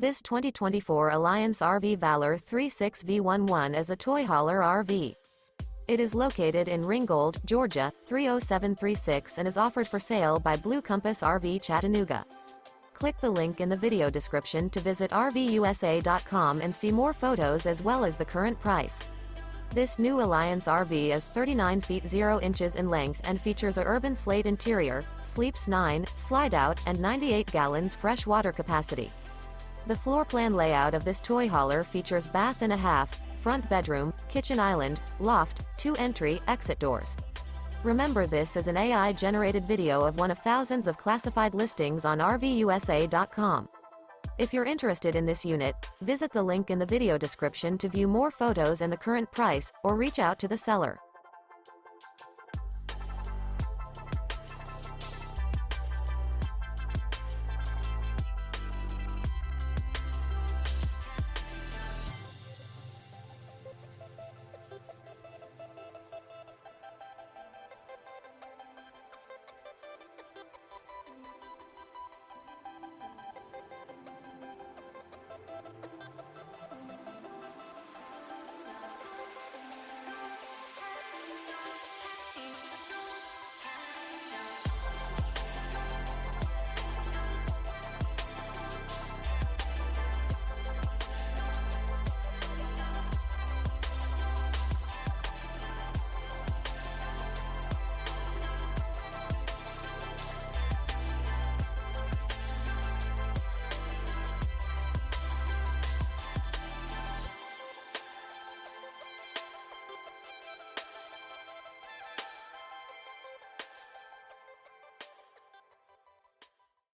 This 2024 Alliance RV Valor 36V11 is a toy hauler RV. It is located in Ringgold, Georgia, 30736 and is offered for sale by Blue Compass RV Chattanooga. Click the link in the video description to visit RVUSA.com and see more photos as well as the current price. This new Alliance RV is 39 feet 0 inches in length and features a URBAN SLATE interior, sleeps 9, slide-out, and 98 gallons fresh water capacity. The floor plan layout of this toy hauler features bath and a half, front bedroom, kitchen island, loft, 2 entry, exit doors. Remember, this is an AI-generated video of one of thousands of classified listings on RVUSA.com. If you're interested in this unit, visit the link in the video description to view more photos and the current price, or reach out to the seller.